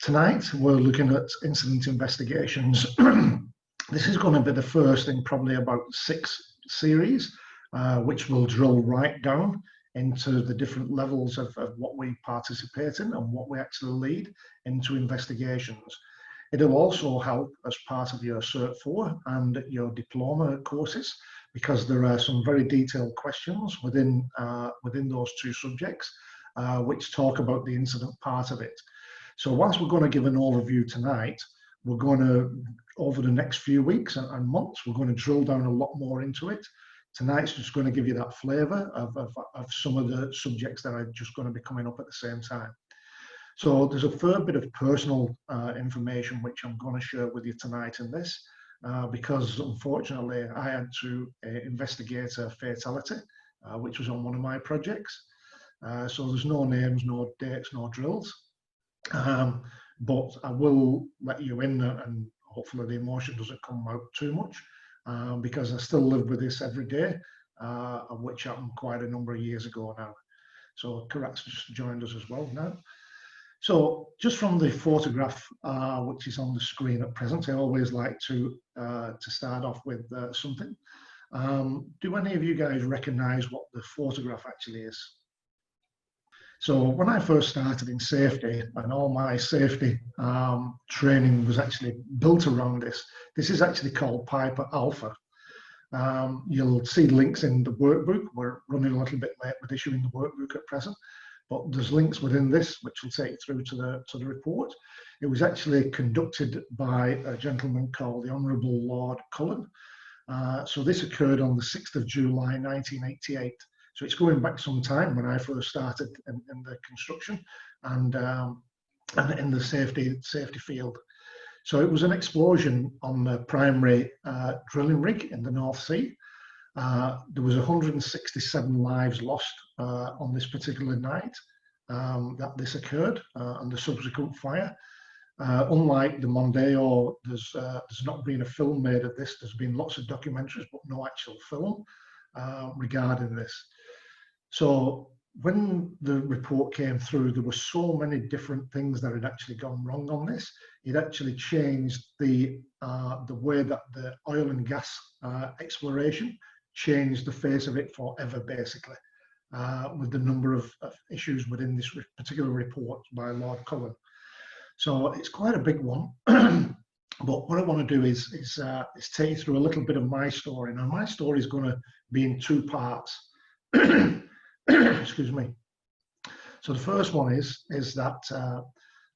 Tonight, we're looking at incident investigations. This is going to be the first in probably about 6 series, which will drill right down into the different levels of what we participate in and what we actually lead into investigations. It'll also help as part of your Cert 4 and your diploma courses, because there are some very detailed questions within those 2 subjects, which talk about the incident part of it. So whilst we're going to give an overview tonight, we're going to, over the next few weeks and months, we're going to drill down a lot more into it. Tonight's just going to give you that flavour of some of the subjects that are just going to be coming up at the same time. So there's a fair bit of personal information which I'm going to share with you tonight in this, because unfortunately I had to investigate a fatality, which was on one of my projects. So there's no names, no dates, no drills. But I will let you in, and hopefully the emotion doesn't come out too much, because I still live with this every day, which happened quite a number of years ago now. So Karat's just joined us as well now. So just from the photograph, which is on the screen at present, I always like to start off with something. Do any of you guys recognise what the photograph actually is? So when I first started in safety, and all my safety training was actually built around this, this is actually called Piper Alpha. You'll see links in the workbook. We're running a little bit late with issuing the workbook at present, but there's links within this which will take you through to the report. It was actually conducted by a gentleman called the Honourable Lord Cullen. So this occurred on the 6th of July 1988. So it's going back some time when I first started in the construction and in the safety field. So it was an explosion on the primary drilling rig in the North Sea. There was 167 lives lost on this particular night that this occurred, and the subsequent fire. Unlike the Mondeo, there's not been a film made of this. There's been lots of documentaries, but no actual film regarding this. So when the report came through, there were so many different things that had actually gone wrong on this. It actually changed the way that the oil and gas exploration changed the face of it forever, basically, with the number of issues within this particular report by Lord Cullen. So it's quite a big one. But what I want to do is take you through a little bit of my story. Now, my story is going to be in 2 parts. Excuse me. So the first one is that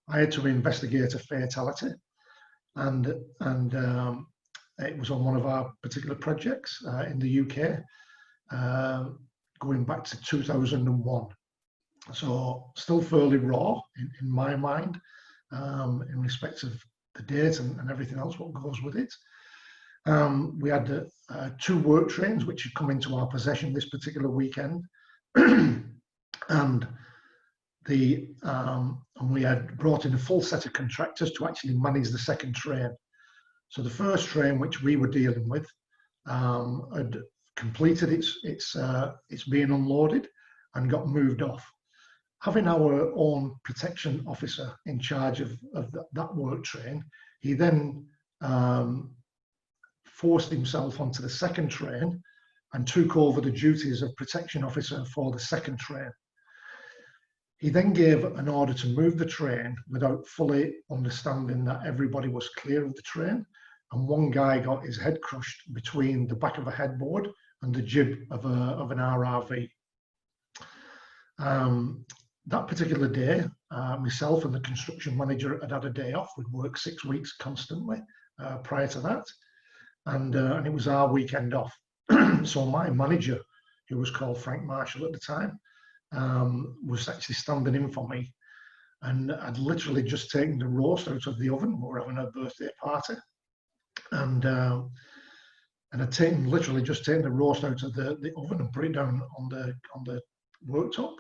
I had to investigate a fatality, and it was on one of our particular projects in the UK, going back to 2001. So still fairly raw in my mind, in respect of the date and everything else what goes with it. We had 2 work trains which had come into our possession this particular weekend, and we had brought in a full set of contractors to actually manage the second train. So the first train, which we were dealing with, had completed its being unloaded and got moved off. Having our own protection officer in charge of that work train, he then forced himself onto the second train and took over the duties of protection officer for the second train. He then gave an order to move the train without fully understanding that everybody was clear of the train, and one guy got his head crushed between the back of a headboard and the jib of an RRV. That particular day, myself and the construction manager had had a day off. We'd worked 6 weeks constantly prior to that, and it was our weekend off. So my manager, who was called Frank Marshall at the time, was actually standing in for me, and I'd literally just taken the roast out of the oven. We were having a birthday party, and I'd literally just taken the roast out of the oven and put it down on the worktop,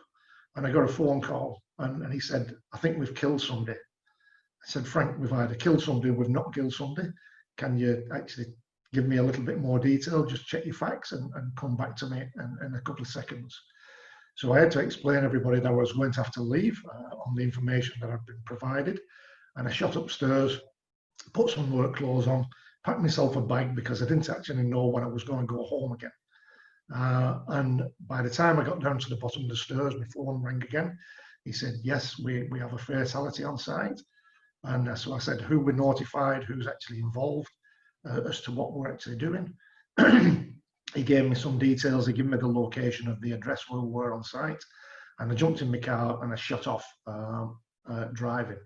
and I got a phone call, and he said, "I think we've killed somebody." I said, "Frank, we've either killed somebody or we've not killed somebody. Can you actually give me a little bit more detail, just check your facts and come back to me in a couple of seconds?" So I had to explain to everybody that I was going to have to leave on the information that I'd been provided, And I shot upstairs, put some work clothes on, packed myself a bag because I didn't actually know when I was going to go home again. And by the time I got down to the bottom of the stairs, my phone rang again. He said, yes, we have a fatality on site. And so I said, who we notified, who's actually involved, as to what we're actually doing. He gave me some details. He gave me the location of the address where we were on site. And I jumped in my car and I shut off driving.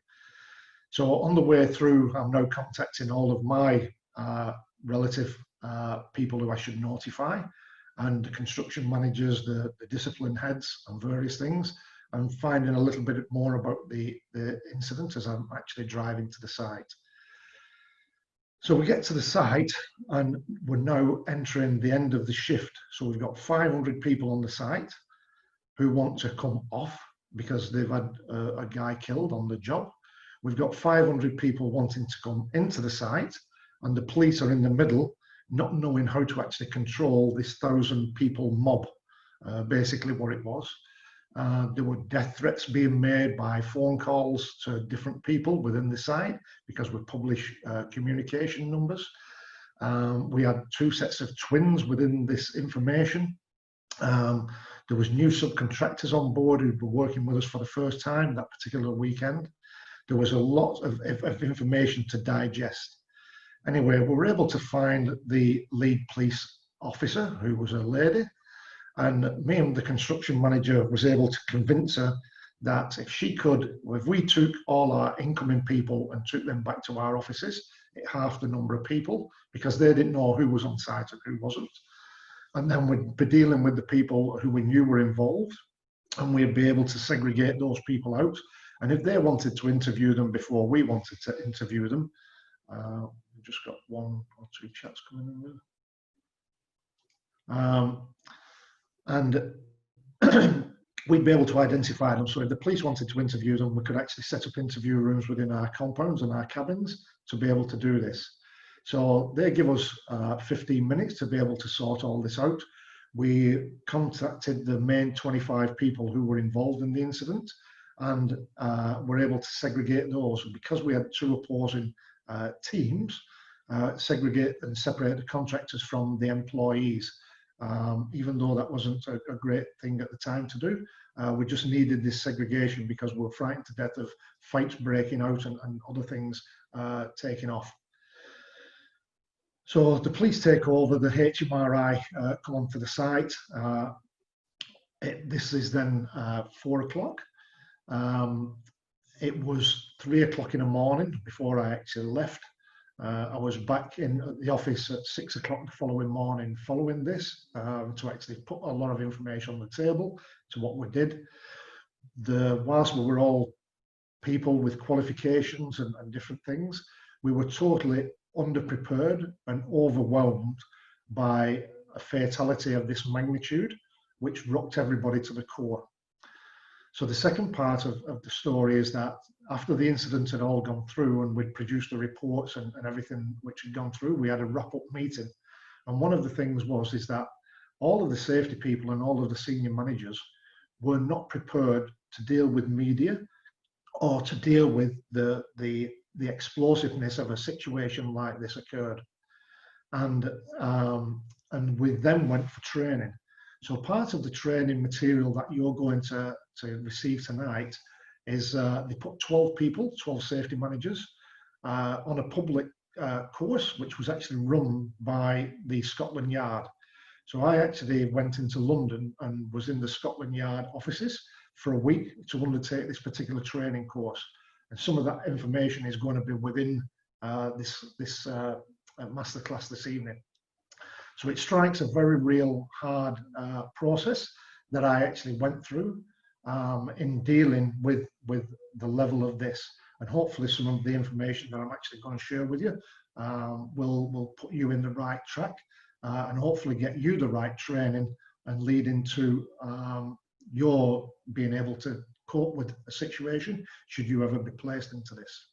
So on the way through, I'm now contacting all of my relative people who I should notify, and the construction managers, the discipline heads, and various things, and finding a little bit more about the incident as I'm actually driving to the site. So we get to the site and we're now entering the end of the shift. So we've got 500 people on the site who want to come off because they've had a guy killed on the job. We've got 500 people wanting to come into the site, and the police are in the middle, not knowing how to actually control this 1,000 people mob, basically what it was. There were death threats being made by phone calls to different people within the site because we publish communication numbers. We had 2 sets of twins within this information. There was new subcontractors on board who were working with us for the first time that particular weekend. There was a lot of information to digest. Anyway, we were able to find the lead police officer, who was a lady, and me and the construction manager was able to convince her that if we took all our incoming people and took them back to our offices, it halved the number of people because they didn't know who was on site and who wasn't. And then we'd be dealing with the people who we knew were involved, and we'd be able to segregate those people out. And if they wanted to interview them before we wanted to interview them, we've just got 1 or 2 chats coming in there. And we'd be able to identify them. So if the police wanted to interview them, we could actually set up interview rooms within our compounds and our cabins to be able to do this. So they give us 15 minutes to be able to sort all this out. We contacted the main 25 people who were involved in the incident, and were able to segregate those. And because we had 2 opposing teams, segregate and separate the contractors from the employees. Even though that wasn't a great thing at the time to do, we just needed this segregation because we were frightened to death of fights breaking out and other things taking off. So the police take over, the HMRI come onto the site. This is then 4 o'clock. It was 3 o'clock in the morning before I actually left. I was back in the office at 6 o'clock the following morning following this, to actually put a lot of information on the table to what we did. Whilst we were all people with qualifications and different things, we were totally underprepared and overwhelmed by a fatality of this magnitude, which rocked everybody to the core. So the second part of the story is that after the incident had all gone through and we'd produced the reports and everything which had gone through, we had a wrap-up meeting. And one of the things is that all of the safety people and all of the senior managers were not prepared to deal with media or to deal with the explosiveness of a situation like this occurred. And we then went for training. So part of the training material that you're going to receive tonight is they put 12 people, 12 safety managers, on a public course, which was actually run by the Scotland Yard. So I actually went into London and was in the Scotland Yard offices for a week to undertake this particular training course. And some of that information is going to be within this masterclass this evening. So it strikes a very real hard process that I actually went through in dealing with the level of this. And hopefully some of the information that I'm actually going to share with you will put you in the right track and hopefully get you the right training and lead into your being able to cope with a situation should you ever be placed into this.